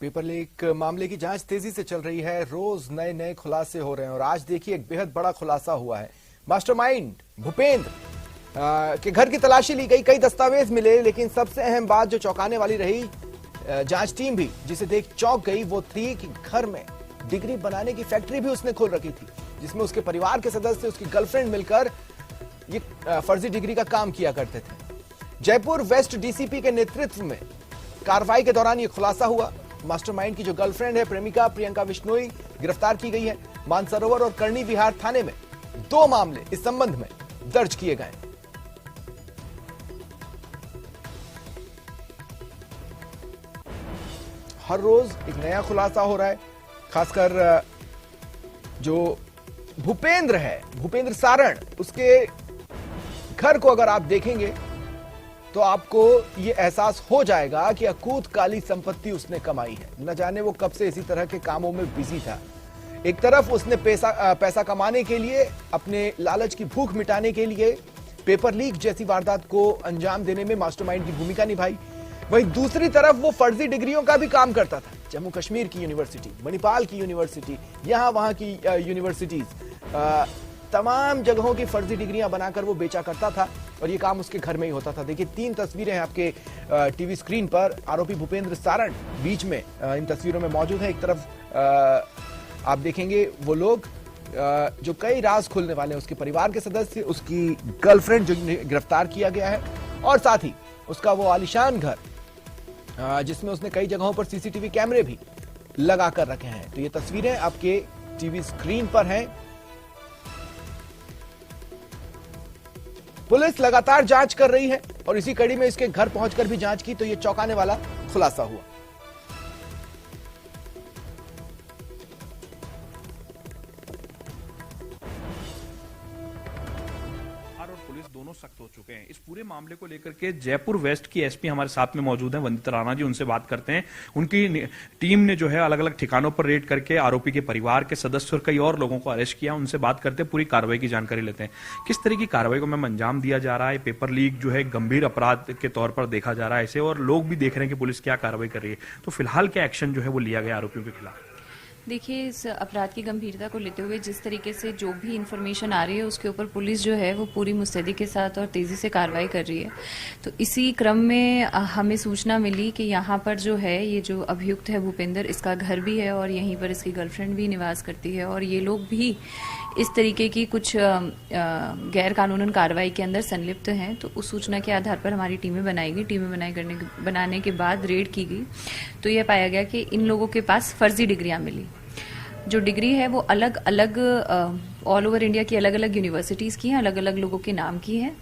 Paper leak मामले की जांच तेजी से चल रही है। रोज नए नए खुलासे हो रहे हैं और आज देखिए एक बेहद बड़ा खुलासा हुआ है। मास्टरमाइंड भूपेंद्र के घर की तलाशी ली गई, कई दस्तावेज मिले, लेकिन सबसे अहम बात जो चौंकाने वाली रही, जांच टीम भी जिसे देख चौंक गई, वो थी कि घर में डिग्री बनाने की फैक्ट्री भी उसने खोल रखी थी, जिसमें उसके परिवार के सदस्य, उसकी गर्लफ्रेंड मिलकर ये फर्जी डिग्री का काम किया करते थे। जयपुर वेस्ट डीसीपी के नेतृत्व में कार्रवाई के दौरान यह खुलासा हुआ। मास्टरमाइंड की जो गर्लफ्रेंड है प्रेमिका प्रियंका बिश्नोई गिरफ्तार की गई है। मानसरोवर और करनी विहार थाने में 2 मामले इस संबंध में दर्ज किए गए। हर रोज एक नया खुलासा हो रहा है, खासकर जो भूपेंद्र है, भूपेंद्र सारण, उसके घर को अगर आप देखेंगे तो आपको यह एहसास हो जाएगा कि अकूत काली संपत्ति उसने कमाई है। न जाने वो कब से इसी तरह के कामों में बिजी था। एक तरफ उसने पैसा कमाने के लिए, अपने लालच की भूख मिटाने के लिए पेपर लीक जैसी वारदात को अंजाम देने में मास्टरमाइंड की भूमिका निभाई। वहीं दूसरी तरफ वो फर्जी डिग्रियों का भी काम करता था। जम्मू कश्मीर की यूनिवर्सिटी, मणिपाल की यूनिवर्सिटी, यहां वहां की यूनिवर्सिटीज, तमाम जगहों की फर्जी डिग्रियां बनाकर वो बेचा करता था और ये काम उसके घर में ही होता था। देखिए 3 तस्वीरें हैं आपके टीवी स्क्रीन पर। आरोपी भूपेंद्र सारण बीच में इन तस्वीरों में मौजूद है। एक तरफ आप देखेंगे वो लोग जो कई राज खोलने वाले हैं, उसके परिवार के सदस्य, उसकी गर्लफ्रेंड जो गिरफ्तार किया गया है, और साथ ही उसका वो आलीशान घर जिसमें उसने कई जगहों पर सीसीटीवी कैमरे भी लगा कर रखे हैं। तो ये तस्वीरें आपके टीवी स्क्रीन पर हैं। पुलिस लगातार जांच कर रही है और इसी कड़ी में इसके घर पहुंचकर भी जांच की तो यह चौंकाने वाला खुलासा हुआ। और पुलिस दोनों सख्त हो चुके हैं। इस पूरे मामले को लेकर के जयपुर वेस्ट की एसपी हमारे साथ में मौजूद हैं, वंदिता राणा जी, उनसे बात करते हैं। उनकी टीम ने जो है अलग अलग ठिकानों पर रेड करके आरोपी के परिवार के सदस्य और कई और लोगों को अरेस्ट किया। उनसे बात करते हैं, पूरी कार्रवाई की जानकारी लेते हैं। किस तरह की कार्रवाई को मैम अंजाम दिया जा रहा है? पेपर लीक जो है गंभीर अपराध के तौर पर देखा जा रहा है इसे, और लोग भी देख रहे हैं कि पुलिस क्या कार्रवाई कर रही है। तो फिलहाल क्या एक्शन जो है वो लिया गया आरोपियों के खिलाफ? देखिए, इस अपराध की गंभीरता को लेते हुए जिस तरीके से जो भी इन्फॉर्मेशन आ रही है उसके ऊपर पुलिस जो है वो पूरी मुस्तैदी के साथ और तेजी से कार्रवाई कर रही है। तो इसी क्रम में हमें सूचना मिली कि यहाँ पर जो है ये जो अभियुक्त है भूपेंद्र, इसका घर भी है और यहीं पर इसकी गर्लफ्रेंड भी निवास करती है और ये लोग भी इस तरीके की कुछ गैर कानूनन कार्रवाई के अंदर संलिप्त हैं। तो उस सूचना के आधार पर हमारी टीमें बनाई गई। टीमें बनाने के बाद रेड की गई तो यह पाया गया कि इन लोगों के पास फर्जी डिग्रियां मिली। जो डिग्री है वो अलग अलग ऑल ओवर इंडिया की अलग अलग यूनिवर्सिटीज की हैं, अलग अलग लोगों के नाम की हैं।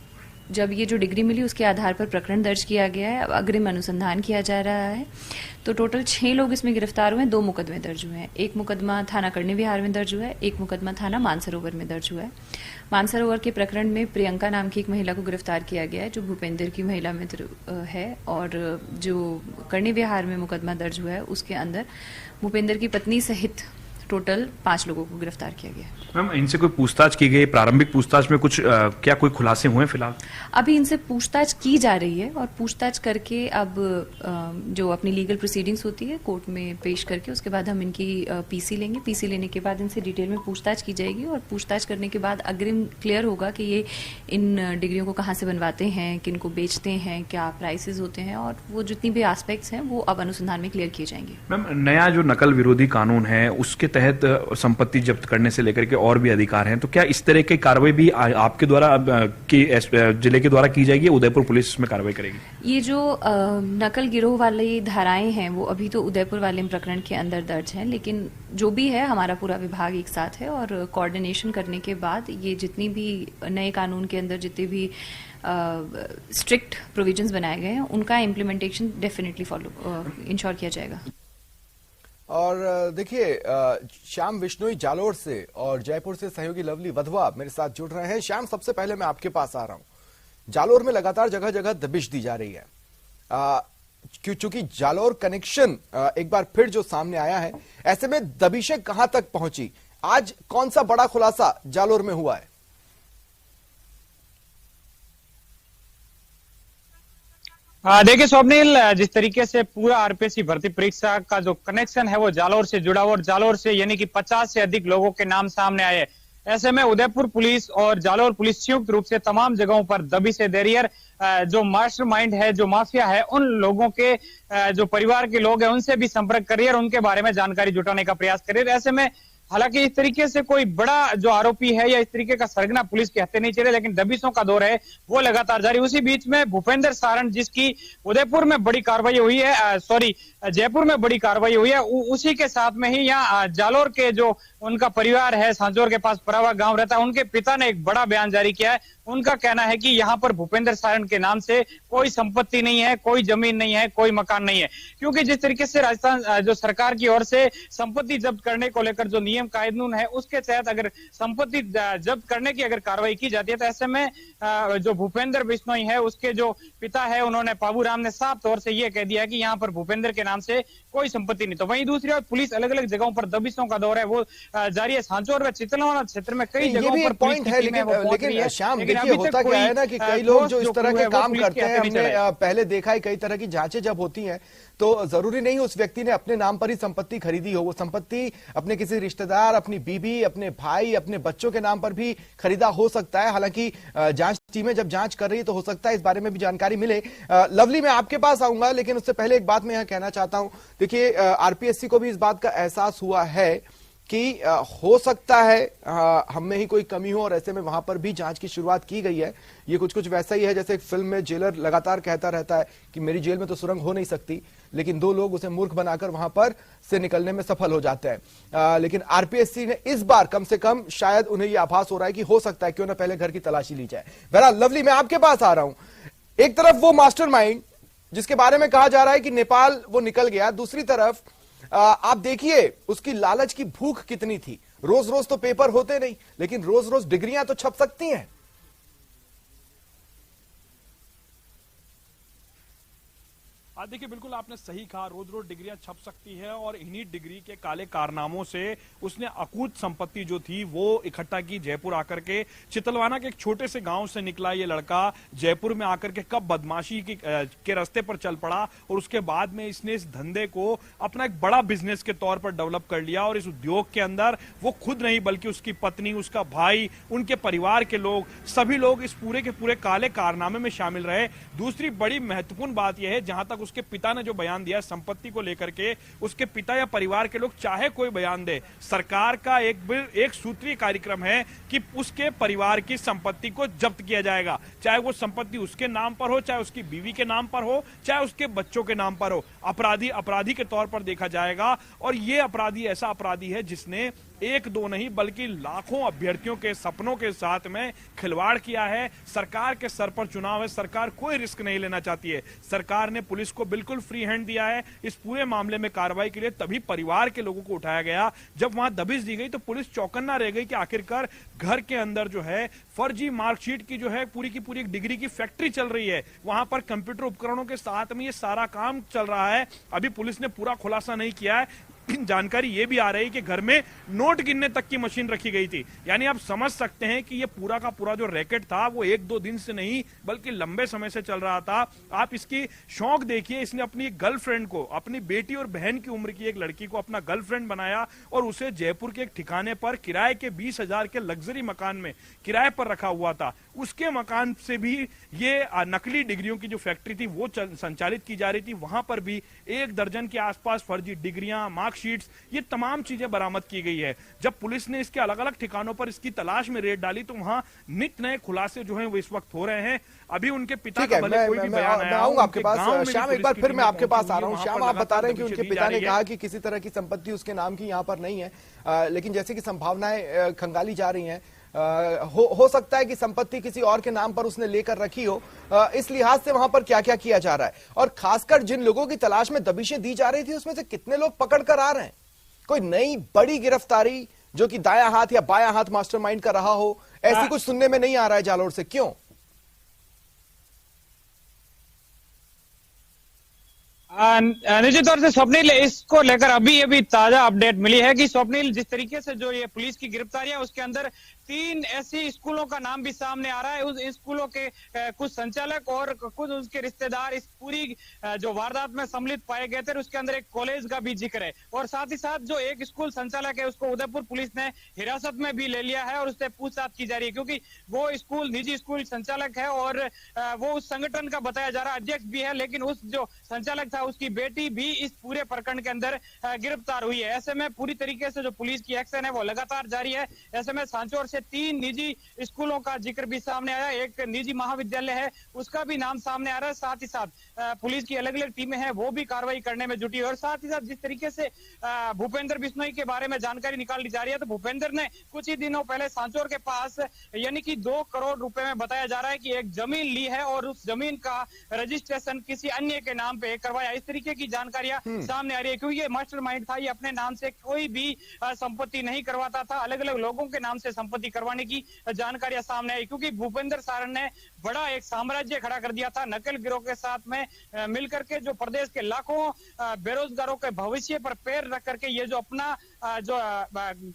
जब ये जो डिग्री मिली उसके आधार पर प्रकरण दर्ज किया गया है, अब अग्रिम अनुसंधान किया जा रहा है। तो टोटल 6 लोग इसमें गिरफ्तार हुए हैं, 2 मुकदमे दर्ज हुए हैं। एक मुकदमा थाना करनी विहार में दर्ज हुआ है, एक मुकदमा थाना मानसरोवर में दर्ज हुआ है। मानसरोवर के प्रकरण में प्रियंका नाम की एक महिला को गिरफ्तार किया गया है जो भूपेंद्र की महिला मित्र है, और जो करनी विहार में मुकदमा दर्ज हुआ है उसके अंदर भूपेंद्र की पत्नी सहित टोटल 5 लोगों को गिरफ्तार किया गया। मैम, इनसे कोई पूछताछ की गई? प्रारंभिक पूछताछ में कुछ क्या कोई खुलासे हुए फिलहाल? अभी इनसे पूछताछ की जा रही है और पूछताछ करके अब जो अपनी लीगल प्रोसीडिंग्स होती है कोर्ट में पेश करके उसके बाद हम इनकी पीसी लेंगे। पीसी लेने के बाद इनसे डिटेल में पूछताछ की जाएगी और पूछताछ करने के बाद अग्रिम क्लियर होगा कि ये इन डिग्रियों को कहाँ से बनवाते हैं, किन को बेचते हैं, क्या प्राइसेस होते हैं, और वो जितनी भी एस्पेक्ट्स हैं वो अब अनुसंधान में क्लियर किए जाएंगे। मैम, नया जो नकल विरोधी कानून है उसके तहत संपत्ति जब्त करने से लेकर के और भी अधिकार हैं, तो क्या इस तरह की कार्रवाई भी आपके द्वारा जिले के द्वारा की जाएगी? उदयपुर पुलिस में कार्रवाई करेगी? ये जो नकल गिरोह वाली धाराएं हैं वो अभी तो उदयपुर वाले प्रकरण के अंदर दर्ज हैं, लेकिन जो भी है हमारा पूरा विभाग एक साथ है और कोऑर्डिनेशन करने के बाद ये जितनी भी नए कानून के अंदर जितने भी स्ट्रिक्ट प्रोविजंस बनाए गए हैं उनका इम्प्लीमेंटेशन डेफिनेटली इंश्योर किया जाएगा। और देखिए, श्याम विश्नोई जालोर से और जयपुर से सहयोगी लवली वधवा मेरे साथ जुड़ रहे हैं। श्याम, सबसे पहले मैं आपके पास आ रहा हूं। जालोर में लगातार जगह जगह दबिश दी जा रही है, चूंकि जालोर कनेक्शन एक बार फिर जो सामने आया है, ऐसे में दबिशें कहां तक पहुंची? आज कौन सा बड़ा खुलासा जालोर में हुआ है? देखिए स्वप्निल, जिस तरीके से पूरा आरपीएससी भर्ती परीक्षा का जो कनेक्शन है वो जालौर से जुड़ा हुआ और जालौर से यानी कि 50 से अधिक लोगों के नाम सामने आए। ऐसे में उदयपुर पुलिस और जालौर पुलिस संयुक्त रूप से तमाम जगहों पर दबिश दे रही है। जो मास्टरमाइंड है, जो माफिया है, उन लोगों के जो परिवार के लोग हैं उनसे भी संपर्क कर रही है और उनके बारे में जानकारी जुटाने का प्रयास कर रही है। ऐसे में हालांकि इस तरीके से कोई बड़ा जो आरोपी है या इस तरीके का सरगना पुलिस के हत्थे नहीं चले, लेकिन दबिशों का दौर है वो लगातार जारी। उसी बीच में भूपेंद्र सारण, जिसकी उदयपुर में बड़ी कार्रवाई हुई है, जयपुर में बड़ी कार्रवाई हुई है, उसी के साथ में ही यहाँ जालौर के जो उनका परिवार है, सांजोर के पास परावा गांव रहता है, उनके पिता ने एक बड़ा बयान जारी किया है। उनका कहना है कि यहाँ पर भूपेंद्र सारण के नाम से कोई संपत्ति नहीं है, कोई जमीन नहीं है, कोई मकान नहीं है, क्योंकि जिस तरीके से राजस्थान जो सरकार की ओर से संपत्ति जब्त करने को लेकर जो नियम कानून है उसके तहत अगर संपत्ति जब्त करने की अगर कार्रवाई की जाती है तो ऐसे में जो भूपेंद्र बिश्नोई है उसके जो पिता है उन्होंने बाबूराम ने साफ तौर से ये कह दिया है कि यहाँ पर भूपेंद्र के नाम से कोई संपत्ति नहीं। तो वहीं दूसरी ओर पुलिस अलग अलग जगहों पर दबिशों का दौर है वो जारी है। सांचौर व चितलवाना क्षेत्र में कई जगहों पर पॉइंट है, लेकिन शाम देखिए होता क्या है ना कि कई लोग जो इस तरह के काम करते हैं, हमने पहले देखा है कई तरह की जांचें जब होती हैं तो जरूरी नहीं उस व्यक्ति ने अपने नाम पर ही संपत्ति खरीदी हो, वो संपत्ति अपने किसी रिश्तेदार, अपनी बीबी, अपने भाई, अपने बच्चों के नाम पर भी खरीदा हो सकता है। हालांकि जांच टीमें जब जांच कर रही है तो हो सकता है इस बारे में भी जानकारी मिले। लवली, मैं आपके पास आऊंगा, लेकिन उससे पहले एक बात मैं यहां कहना चाहता हूं। देखिए आरपीएससी को भी इस बात का एहसास हुआ है कि हो सकता है हम में ही कोई कमी हो और ऐसे में वहां पर भी जांच की शुरुआत की गई है। ये कुछ वैसा ही है जैसे एक फिल्म में जेलर लगातार कहता रहता है कि मेरी जेल में तो सुरंग हो नहीं सकती, लेकिन दो लोग उसे मूर्ख बनाकर वहां पर से निकलने में सफल हो जाते हैं। लेकिन आरपीएससी ने इस बार कम से कम शायद उन्हें यह आभास हो रहा है कि हो सकता है क्यों ना पहले घर की तलाशी ली जाए। बहरहाल लवली, मैं आपके पास आ रहा हूं। एक तरफ वो मास्टरमाइंड जिसके बारे में कहा जा रहा है कि नेपाल वो निकल गया, दूसरी तरफ आप देखिए उसकी लालच की भूख कितनी थी। रोज रोज तो पेपर होते नहीं, लेकिन रोज रोज डिग्रियां तो छप सकती हैं। देखिए बिल्कुल आपने सही कहा, रोज रोज डिग्रियां छप सकती है और इन्हीं डिग्री के काले कारनामों से उसने अकूत संपत्ति जो थी वो इकट्ठा की। जयपुर आकर के चितलवाना के एक छोटे से गांव से निकला ये लड़का जयपुर में आकर के कब बदमाशी के रास्ते पर चल पड़ा और उसके बाद में इसने इस धंधे को अपना एक बड़ा बिजनेस के तौर पर डेवलप कर लिया। और इस उद्योग के अंदर वो खुद नहीं बल्कि उसकी पत्नी, उसका भाई, उनके परिवार के लोग, सभी लोग इस पूरे के पूरे काले कारनामे में शामिल रहे। दूसरी बड़ी महत्वपूर्ण बात यह है, जहां तक उसके पिता ने जो बयान दिया संपत्ति को लेकर के, उसके पिता या परिवार के लोग चाहे कोई बयान दे, सरकार का एक सूत्रीय कार्यक्रम है कि उसके परिवार की संपत्ति को जब्त किया जाएगा, चाहे वो संपत्ति उसके नाम पर हो, चाहे उसकी बीवी के नाम पर हो, चाहे उसके बच्चों के नाम पर हो। अपराधी के तौर पर देखा जाएगा। और ये अपराधी ऐसा अपराधी है जिसने एक दो नहीं बल्कि लाखों अभ्यर्थियों के सपनों के साथ में खिलवाड़ किया है। सरकार के सर पर चुनाव है, सरकार कोई रिस्क नहीं लेना चाहती है। सरकार ने पुलिस को बिल्कुल फ्री हैंड दिया है इस पूरे मामले में कार्रवाई के लिए। तभी परिवार के लोगों को उठाया गया। जब वहां दबिश दी गई तो पुलिस चौकन्ना रह गई कि आखिरकार घर के अंदर जो है फर्जी मार्कशीट की जो है पूरी की पूरी एक डिग्री की फैक्ट्री चल रही है। वहां पर कंप्यूटर उपकरणों के साथ में ये सारा काम चल रहा है। अभी पुलिस ने पूरा खुलासा नहीं किया है। जानकारी ये भी आ रही है कि घर में नोट गिनने तक की मशीन रखी गई थी। यानी आप समझ सकते हैं कि ये पूरा का पूरा जो रैकेट था वो एक दो दिन से नहीं बल्कि लंबे समय से चल रहा था। आप इसकी शौक देखिए, इसने अपनी गर्लफ्रेंड को, अपनी बेटी और बहन की उम्र की एक लड़की को अपना गर्लफ्रेंड बनाया और उसे जयपुर के एक ठिकाने पर किराए के 20,000 के लग्जरी मकान में किराए पर रखा हुआ था। उसके मकान से भी ये नकली डिग्रियों की जो फैक्ट्री थी वो संचालित की जा रही थी। वहां पर भी 1 दर्जन के आसपास फर्जी डिग्रियां, मार्कशीट्स, ये तमाम चीजें बरामद की गई है। जब पुलिस ने इसके अलग अलग ठिकानों पर इसकी तलाश में रेड डाली तो वहां नित नए खुलासे जो हैं वो इस वक्त हो रहे हैं। अभी उनके पिता का भले कोई भी बयान आया, मैं आऊंगा आपके पास। श्याम, एक बार फिर मैं आपके पास आ रहा हूं। श्याम, आप बता रहे हैं कि उनके पिता ने कहा कि किसी तरह की संपत्ति उसके नाम की यहां पर नहीं है, लेकिन जैसे कि संभावनाएं खंगाली जा रही हैं, हो सकता है कि संपत्ति किसी और के नाम पर उसने लेकर रखी हो। इस लिहाज से वहां पर क्या क्या किया जा रहा है और खासकर जिन लोगों की तलाश में दबिशें दी जा रही थी उसमें से कितने लोग पकड़ कर आ रहे हैं? कोई नई बड़ी गिरफ्तारी जो कि दायां हाथ या बायां हाथ मास्टरमाइंड का रहा हो, ऐसी कुछ सुनने में नहीं आ रहा है जालौर से, क्यों? निश्चित तौर से स्वप्निल, इसको लेकर अभी ताजा अपडेट मिली है कि स्वप्निल जिस तरीके से जो ये पुलिस की गिरफ्तारियां उसके अंदर 3 ऐसी स्कूलों का नाम भी सामने आ रहा है। उस स्कूलों के कुछ संचालक और कुछ उसके रिश्तेदार इस पूरी जो वारदात में सम्मिलित पाए गए थे। उसके अंदर एक कॉलेज का भी जिक्र है और साथ ही साथ जो एक स्कूल संचालक है उसको उदयपुर पुलिस ने हिरासत में भी ले लिया है और उससे पूछताछ की जा रही है, क्योंकि वो स्कूल निजी स्कूल संचालक है और वो उस संगठन का बताया जा रहा अध्यक्ष भी है, लेकिन उस जो संचालक था उसकी बेटी भी इस पूरे प्रकरण के अंदर गिरफ्तार हुई है। ऐसे में पूरी तरीके से जो पुलिस की एक्शन है वो लगातार जारी है। ऐसे में सांचौर से 3 निजी स्कूलों का जिक्र भी सामने आया, एक निजी महाविद्यालय है उसका भी नाम सामने आ रहा है। साथ ही साथ पुलिस की अलग अलग टीमें हैं वो भी कार्रवाई करने में जुटी है और साथ ही साथ जिस तरीके से भूपेंद्र बिश्नोई के बारे में जानकारी निकाली जा रही है, तो भूपेंद्र ने कुछ ही दिनों पहले सांचौर के पास यानी कि 2 करोड़ रुपए में बताया जा रहा है कि एक जमीन ली है और उस जमीन का रजिस्ट्रेशन किसी अन्य के नाम पे करवाया। इस तरीके की जानकारियां सामने आ रही है, क्योंकि ये मास्टरमाइंड था, ये अपने नाम से कोई भी संपत्ति नहीं करवाता था, अलग अलग लोगों के नाम से संपत्ति करवाने की जानकारियां सामने आई। क्योंकि भूपेंद्र सारण ने बड़ा एक साम्राज्य खड़ा कर दिया था नकल गिरोह के साथ में मिलकर के, जो प्रदेश के लाखों बेरोजगारों के भविष्य पर पैर रख करके ये जो अपना जो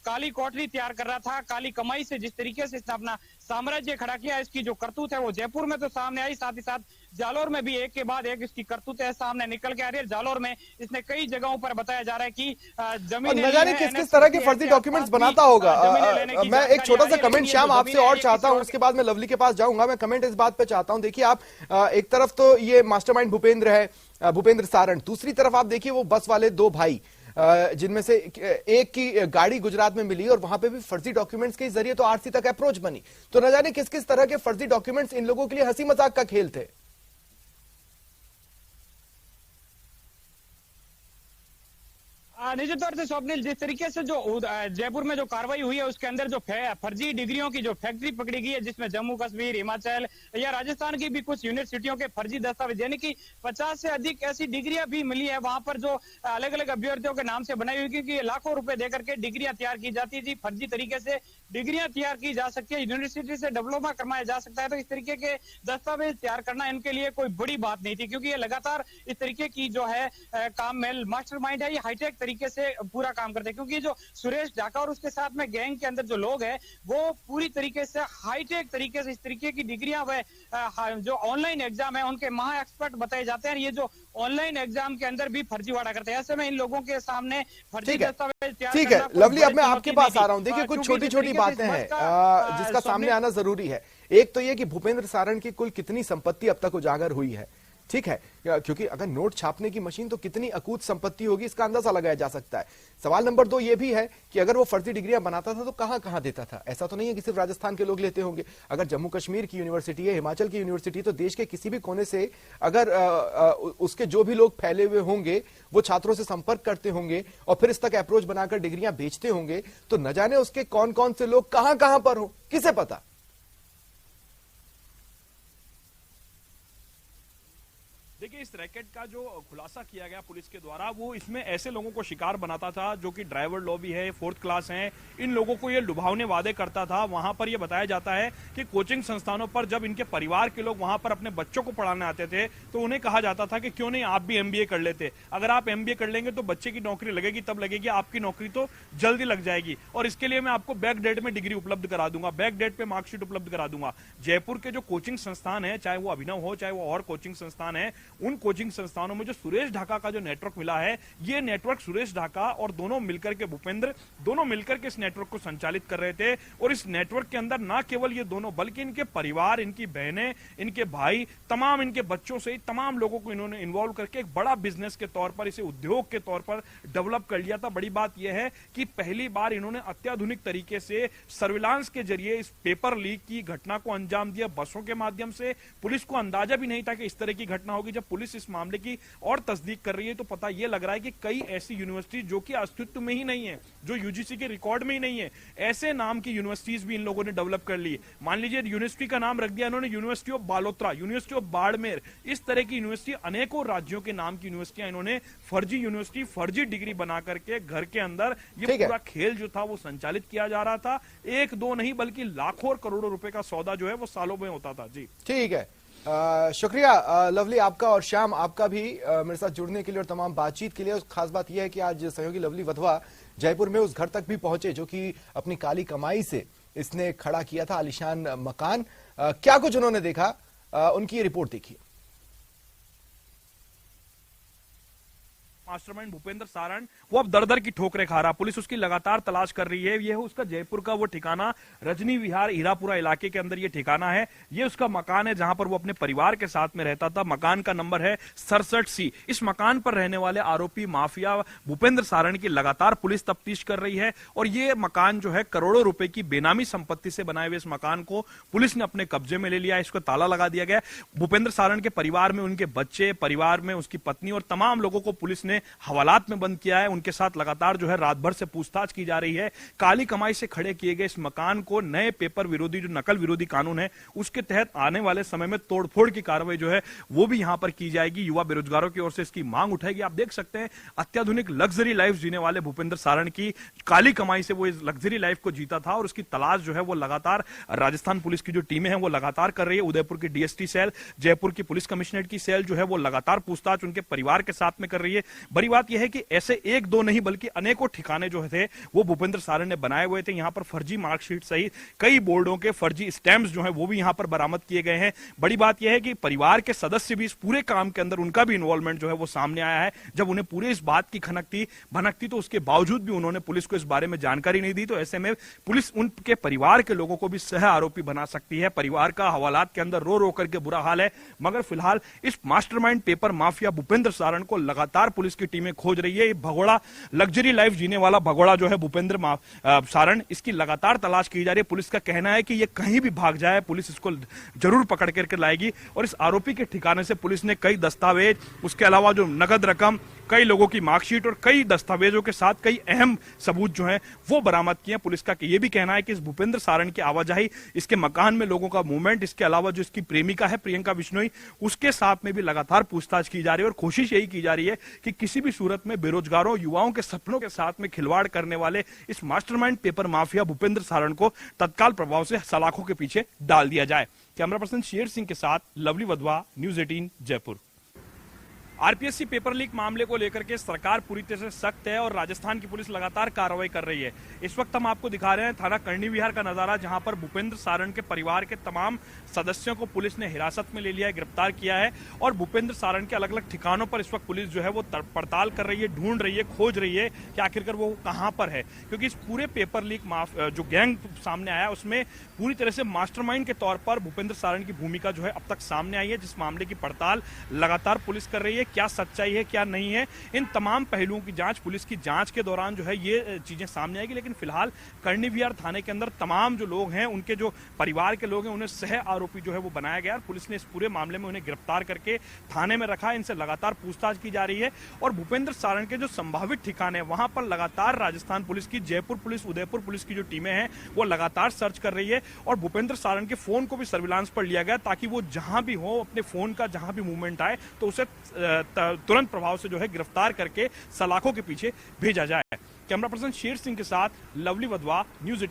काली कोठरी तैयार कर रहा था, काली कमाई से जिस तरीके से इसने अपना साम्राज्य खड़ा किया, इसकी जो करतूत है वो जयपुर में तो सामने आई, साथ ही साथ जालौर में भी एक के बाद एक इसकी करतूत है सामने निकल के आ रही है। जालौर में इसने कई जगहों पर बताया जा रहा है कि जमीन न जाने किस किस तरह के फर्जी डॉक्यूमेंट्स बनाता होगा। मैं एक छोटा सा कमेंट श्याम आपसे और चाहता हूं, उसके बाद मैं लवली के पास जाऊंगा। मैं कमेंट इस बात पे चाहता हूं, देखिए आप एक तरफ तो ये मास्टरमाइंड भूपेंद्र है, भूपेंद्र सारण, दूसरी तरफ आप देखिए वो बस वाले 2 भाई जिनमें से एक की गाड़ी गुजरात में मिली और वहां पे भी फर्जी डॉक्यूमेंट्स के जरिए तो आरसी तक अप्रोच बनी। तो न जाने किस किस तरह के फर्जी डॉक्यूमेंट्स इन लोगों के लिए हंसी मजाक का खेल थे। निश्चित तौर से स्वप्निल, जिस तरीके से जो जयपुर में जो कार्रवाई हुई है उसके अंदर जो फर्जी डिग्रियों की जो फैक्ट्री पकड़ी गई है, जिसमें जम्मू कश्मीर, हिमाचल या राजस्थान की भी कुछ यूनिवर्सिटियों के फर्जी दस्तावेज यानी कि 50 से अधिक ऐसी डिग्रियां भी मिली है वहां पर जो अलग अलग अभ्यर्थियों के नाम से बनाई हुई, क्योंकि लाखों रुपए देकर के डिग्रियां तैयार की जाती थी, फर्जी तरीके से डिग्रियां तैयार की जा सकती है, यूनिवर्सिटी से डिप्लोमा करवाया जा सकता है। तो इस तरीके के दस्तावेज तैयार करना इनके लिए कोई बड़ी बात नहीं थी, क्योंकि ये लगातार इस तरीके की जो है काम में मास्टरमाइंड है, ये हाईटेक तरीके से पूरा काम करते हैं। क्योंकि जो सुरेश ढाका और उसके साथ में गैंग के अंदर जो लोग हैं वो पूरी तरीके से हाईटेक तरीके से इस तरीके की डिग्रियां व जो ऑनलाइन एग्जाम है उनके महा एक्सपर्ट बताए जाते हैं। ये जो ऑनलाइन एग्जाम के अंदर भी फर्जीवाड़ा करते हैं, ऐसे में इन लोगों के सामने फर्जी दस्तावेज तैयार ठीक है लवली, अब मैं आपके पास आ रहा हूं। देखिए कुछ छोटी छोटी बातें हैं जिसका सामने आना जरूरी है। एक तो ये कि भूपेंद्र सारण की कुल कितनी संपत्ति अब तक उजागर हुई है, ठीक है, क्योंकि अगर नोट छापने की मशीन तो कितनी अकूत संपत्ति होगी इसका अंदाजा लगाया जा सकता है। सवाल नंबर 2 ये भी है कि अगर वो फर्जी डिग्रियां बनाता था तो कहां कहां देता था। ऐसा तो नहीं है कि सिर्फ राजस्थान के लोग लेते होंगे। अगर जम्मू कश्मीर की यूनिवर्सिटी है, हिमाचल की यूनिवर्सिटी, तो देश के किसी भी कोने से अगर उसके जो भी लोग फैले हुए होंगे वो छात्रों से संपर्क करते होंगे और फिर इस तक अप्रोच बनाकर डिग्रियां बेचते होंगे, तो न जाने उसके कौन कौन से लोग कहां कहां पर हो, किसे पता। देखिए इस रैकेट का जो खुलासा किया गया पुलिस के द्वारा, वो इसमें ऐसे लोगों को शिकार बनाता था जो कि ड्राइवर लॉबी है, 4th क्लास हैं, इन लोगों को ये लुभावने वादे करता था। वहां पर ये बताया जाता है कि कोचिंग संस्थानों पर जब इनके परिवार के लोग वहां पर अपने बच्चों को पढ़ाने आते थे तो उन्हें कहा जाता था कि क्यों नहीं आप भी MBA कर लेते, अगर आप MBA कर लेंगे तो बच्चे की नौकरी लगेगी, तब लगेगी, आपकी नौकरी तो जल्दी लग जाएगी और इसके लिए मैं आपको बैक डेट में डिग्री उपलब्ध करा दूंगा, बैक डेट पे मार्कशीट उपलब्ध करा दूंगा। जयपुर के जो कोचिंग संस्थान है, चाहे वो अभिनव हो चाहे वो और कोचिंग संस्थान है, उन कोचिंग संस्थानों में जो सुरेश ढाका का जो नेटवर्क मिला है, ये नेटवर्क सुरेश ढाका और दोनों मिलकर के भूपेंद्र दोनों मिलकर के इस नेटवर्क को संचालित कर रहे थे। और इस नेटवर्क के अंदर ना केवल ये दोनों बल्कि इनके परिवार, इनकी बहनें, इनके भाई, तमाम इनके बच्चों से तमाम लोगों को इन्होंने इन्वॉल्व करके एक बड़ा बिजनेस के तौर पर, इसे उद्योग के तौर पर डेवलप कर लिया था। बड़ी बात यह है कि पहली बार इन्होंने अत्याधुनिक तरीके से सर्विलांस के जरिए इस पेपर लीक की घटना को अंजाम दिया, बसों के माध्यम से। पुलिस को अंदाजा भी नहीं था कि इस तरह की घटना होगी। जब पुलिस इस मामले की और तस्दीक कर रही है तो पता यह लग रहा है कि कई ऐसी यूनिवर्सिटी जो कि अस्तित्व में ही नहीं है, जो यूजीसी के रिकॉर्ड में ही नहीं है, ऐसे नाम की यूनिवर्सिटीज भी इन लोगों ने डेवलप कर ली। मान लीजिए यूनिवर्सिटी का नाम रख दिया इन्होंने university of Balotra, university of Barmer, इस तरह की यूनिवर्सिटी, अनेकों राज्यों के नाम की यूनिवर्सिटियां इन्होंने फर्जी यूनिवर्सिटी, फर्जी डिग्री बना करके घर के अंदर ये पूरा खेल जो था वो संचालित किया जा रहा था। 1-2 नहीं बल्कि लाखों और करोड़ों रुपए का सौदा जो है वो सालों में होता था। जी ठीक है, शुक्रिया लवली आपका और श्याम आपका भी मेरे साथ जुड़ने के लिए और तमाम बातचीत के लिए। खास बात यह है कि आज सहयोगी लवली वधवा जयपुर में उस घर तक भी पहुंचे जो कि अपनी काली कमाई से इसने खड़ा किया था आलीशान मकान। क्या कुछ उन्होंने देखा, उनकी ये रिपोर्ट देखिए। मास्टरमाइंड भूपेंद्र सारण वो अब दर दर की ठोकरें खा रहा, पुलिस उसकी लगातार तलाश कर रही है। ये है उसका जयपुर का वो ठिकाना, रजनी विहार हीरापुरा इलाके के अंदर ये ठिकाना है। ये उसका मकान है जहां पर वो अपने परिवार के साथ में रहता था। मकान का नंबर है 67C। इस मकान पर रहने वाले आरोपी माफिया भूपेंद्र सारण की लगातार पुलिस तफ्तीश कर रही है। और ये मकान जो है करोड़ों रुपए की बेनामी संपत्ति से बनाए हुए इस मकान को पुलिस ने अपने कब्जे में ले लिया। इसको ताला लगा दिया गया। भूपेंद्र सारण के परिवार में उनके बच्चे, परिवार में उसकी पत्नी और तमाम लोगों को पुलिस ने हवालात में बंद किया है। उनके साथ लगातार जो है रात भर से पूछताछ की जा रही है। काली कमाई से खड़े किए गए इस मकान को नए पेपर विरोधी, जो नकल विरोधी कानून है, उसके तहत आने वाले समय में तोड़फोड़ की कार्रवाई जो है वो भी यहां पर की जाएगी। युवा बेरोजगारों की ओर से इसकी मांग उठाएगी। आप देख सकते हैं अत्याधुनिक लग्जरी लाइफ जीने वाले भूपेंद्र सारण की काली कमाई से वो इस लग्जरी लाइफ को जीता था और उसकी तलाश जो है वो लगातार राजस्थान पुलिस की जो टीमें हैं वो लगातार कर रही है। उदयपुर की डीएसटी सेल, जयपुर की पुलिस कमिश्नरेट की सेल जो है वो लगातार पूछताछ उनके परिवार के साथ में कर रही है। बड़ी बात यह है कि ऐसे एक दो नहीं बल्कि अनेकों ठिकाने जो थे वो भूपेंद्र सारण ने बनाए हुए थे। यहां पर फर्जी मार्कशीट सहित कई बोर्डों के फर्जी स्टैम्प्स जो हैं वो भी यहां पर बरामद किए गए हैं। बड़ी बात यह है कि परिवार के सदस्य भी इस पूरे काम के अंदर उनका भी इन्वॉल्वमेंट जो है वो सामने आया है। जब उन्हें पूरे इस बात की भनक थी तो उसके बावजूद भी उन्होंने पुलिस को इस बारे में जानकारी नहीं दी। तो ऐसे में पुलिस उनके परिवार के लोगों को भी सह आरोपी बना सकती है। परिवार का हवालात के अंदर रो रो करके बुरा हाल है। मगर फिलहाल इस mastermind paper mafia Bhupendra Saran को लगातार पुलिस की टीमें खोज रही है। ये भगोड़ा, लग्जरी लाइफ जीने वाला भगोड़ा जो है भूपेंद्र सारण, इसकी लगातार तलाश की जा रही है। पुलिस का कहना है कि ये कहीं भी भाग जाए पुलिस इसको जरूर पकड़ करके लाएगी। और इस आरोपी के ठिकाने से पुलिस ने कई दस्तावेज, उसके अलावा जो नगद रकम, कई लोगों की मार्कशीट और कई दस्तावेजों के साथ कई अहम सबूत जो हैं वो बरामद किए। पुलिस का ये भी कहना है कि इस भूपेंद्र सारण की आवाजाही, इसके मकान में लोगों का मूवमेंट, इसके अलावा जो इसकी प्रेमिका है प्रियंका बिश्नोई, उसके साथ में भी लगातार पूछताछ की जा रही है। और कोशिश यही की जा रही है कि किसी भी सूरत में बेरोजगारों, युवाओं के सपनों के साथ में खिलवाड़ करने वाले इस mastermind paper mafia Bhupendra Saran को तत्काल प्रभाव से सलाखों के पीछे डाल दिया जाए। कैमरा पर्सन शेर सिंह के साथ lovely Wadhwa, news 18 Jaipur. RPSC paper leak मामले को लेकर के सरकार पूरी तरह से सख्त है और राजस्थान की पुलिस लगातार कार्रवाई कर रही है। इस वक्त हम आपको दिखा रहे हैं थाना कर्णी विहार का नजारा, जहां पर भूपेंद्र सारण के परिवार के तमाम सदस्यों को पुलिस ने हिरासत में ले लिया है, गिरफ्तार किया है। और भूपेंद्र सारण के अलग अलग ठिकानों पर इस वक्त पुलिस जो है वो पड़ताल कर रही है, ढूंढ रही है, खोज रही है कि आखिरकार वो कहां पर है। क्योंकि इस पूरे पेपर लीक जो गैंग सामने आया उसमें पूरी तरह से मास्टरमाइंड के तौर पर भूपेंद्र सारण की भूमिका जो है अब तक सामने आई है, जिस मामले की पड़ताल लगातार पुलिस कर रही है। क्या सच्चाई है, क्या नहीं है, इन तमाम पहलुओं की जांच पुलिस की जांच के दौरान जो है ये चीजें सामने आएगी। लेकिन फिलहाल कर्णी विहार थाने के अंदर तमाम जो लोग हैं, उनके जो परिवार के लोग हैं, उन्हें सह आरोपी जो है वो बनाया गया। पुलिस ने इस पूरे मामले में उन्हें गिरफ्तार करके थाने में रखा। इनसे लगातार पूछताछ की जा रही है। और भूपेंद्र सारण के जो संभावित ठिकाने, वहां पर लगातार राजस्थान पुलिस की, जयपुर पुलिस, उदयपुर पुलिस की जो टीमें हैं वो लगातार सर्च कर रही है। और भूपेंद्र सारण के फोन को भी सर्विलांस पर लिया गया ताकि वो जहां भी हो, अपने फोन का जहां भी मूवमेंट आए तो उसे तुरंत प्रभाव से जो है गिरफ्तार करके सलाखों के पीछे भेजा जाए। कैमरा पर्सन शेर सिंह के साथ लवली वधवा, न्यूज